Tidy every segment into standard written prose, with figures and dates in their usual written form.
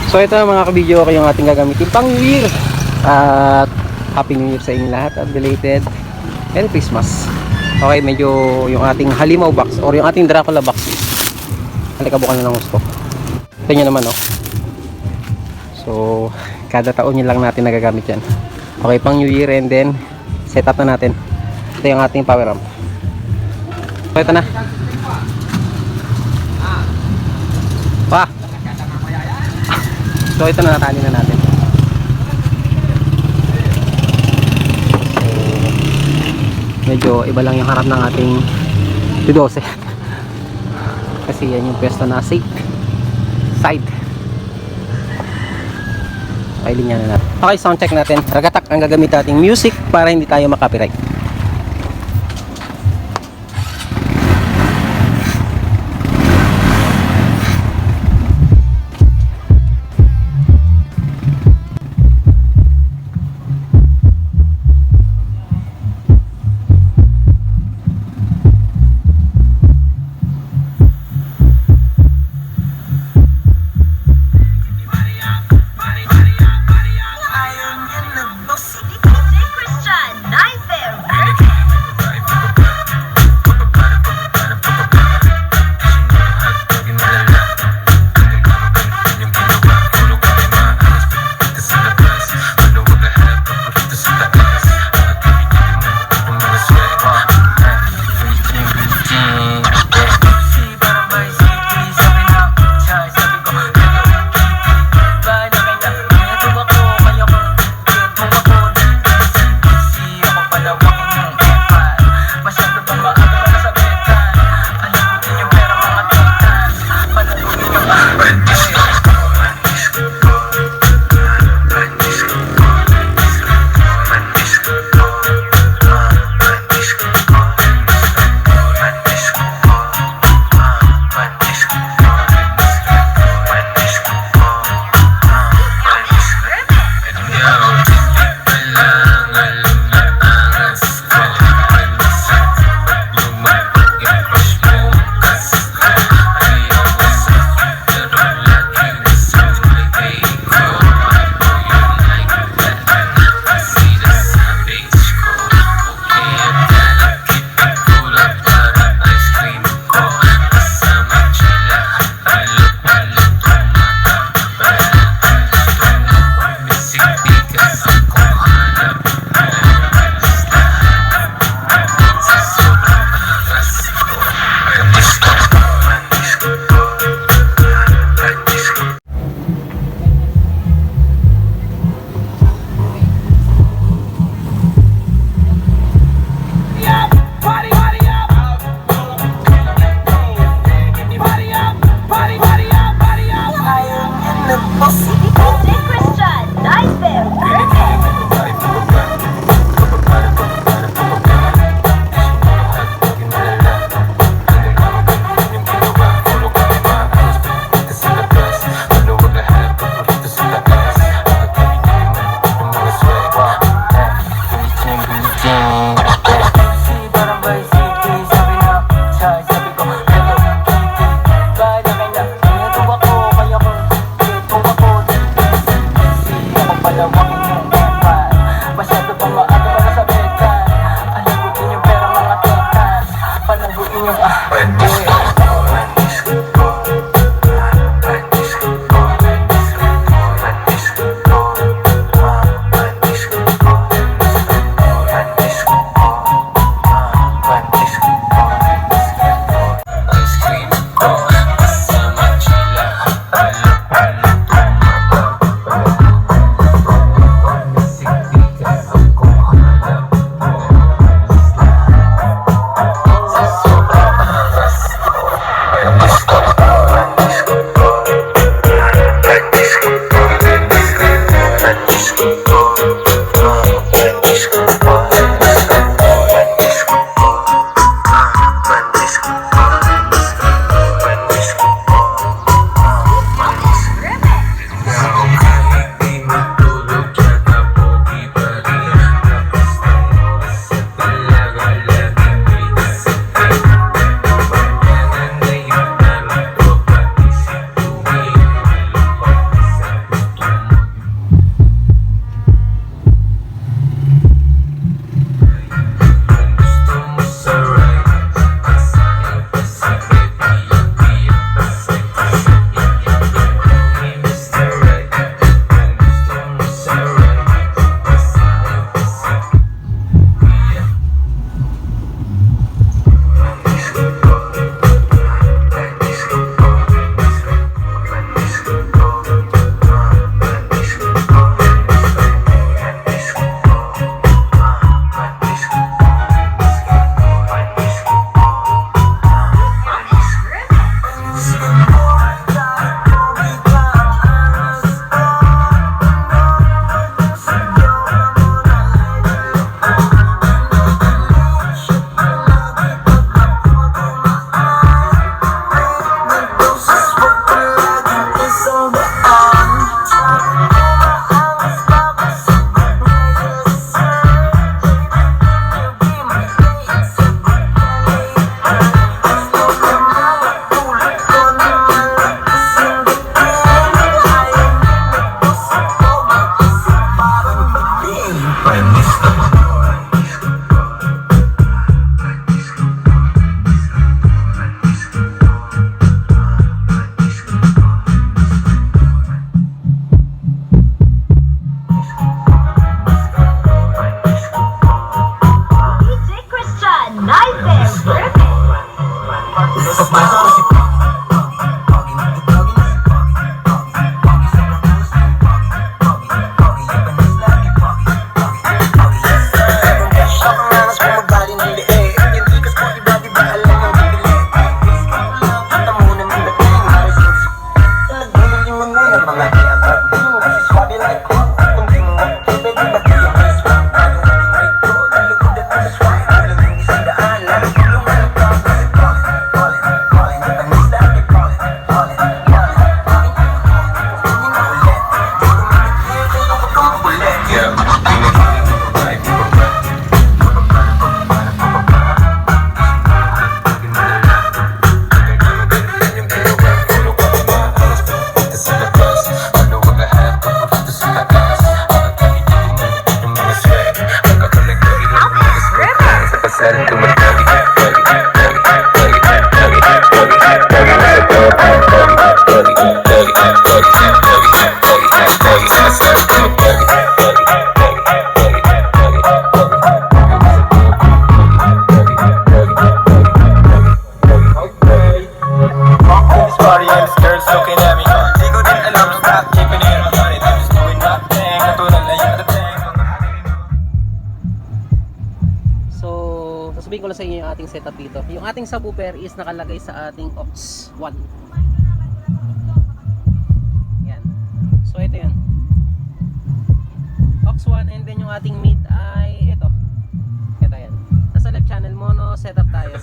So ito na mga kabidyo ko yung ating gagamitin pang New Year. At Happy New Year sa inyong lahat at belated Merry Christmas. Okay, medyo yung ating halimaw box or yung ating Dracula box. Halikabukan na ng gusto. Ito nyo naman, oh. So, kada taon nyo lang natin nagagamit yan. Okay, pang New Year and then set up na natin. Ito yung ating power amp. So, ito na. Pa! So, ito na natali na natin. Medyo iba lang yung harap ng ating T12 kasi yan yung pwesto na safe side. Okay, linya na natin. Okay, sound check natin. Ragatak ang gagamit nating music para hindi tayo makapiright. Sabihin ko lang sa inyo yung ating setup dito. Yung ating subwoofer is nakalagay sa ating aux 1. Yan. So ito yun. Aux 1, and then yung ating mid ay ito. Ito yan. Nasa left channel mono setup tayo.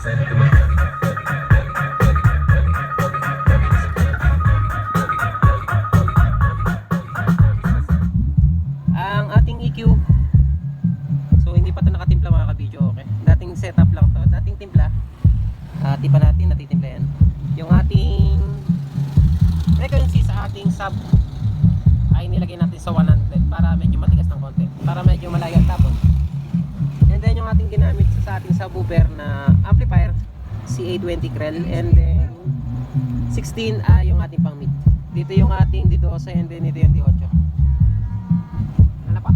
Ang ating EQ, so hindi pa ito nakatimpla mga ka-video, okay? Dating setup lang to, dating timpla. Tipa natin, natitimpla yan. Yung ating frequency sa ating sub ay nilagay natin sa 100 para medyo matigas ng konti, para medyo malayo ang tapon. And then yung ating ginamit sa ating subwoofer na amplifier, CA20 Krell, and then 16 yung ating pang mid. Dito yung ating D12, and then ito yung D8. Ano pa?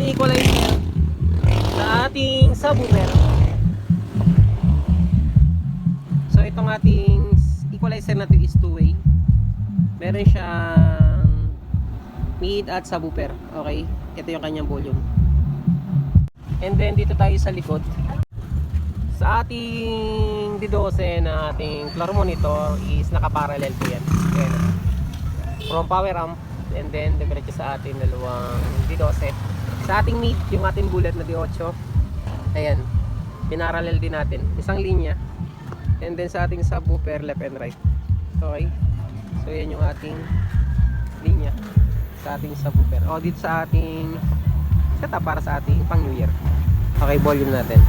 Equalizer sa ating subwoofer. So itong ating equalizer natin is two-way. Meron siyang mid at subwoofer. Okay, ito yung kanyang volume. And then dito tayo sa likod. Sa ating D12 na ating floor monitor is nakaparallel po yan. Ayan. From power amp, and then diretso sa ating dalawang D12. Sa ating mid, yung ating bullet na D8, ayan, pinarallel din natin, isang linya. And then sa ating subwoofer, left and right. Okay, so yan yung ating linya sa ating subwoofer. O dito sa ating setup para sa ating pang New Year. Okay, volume natin.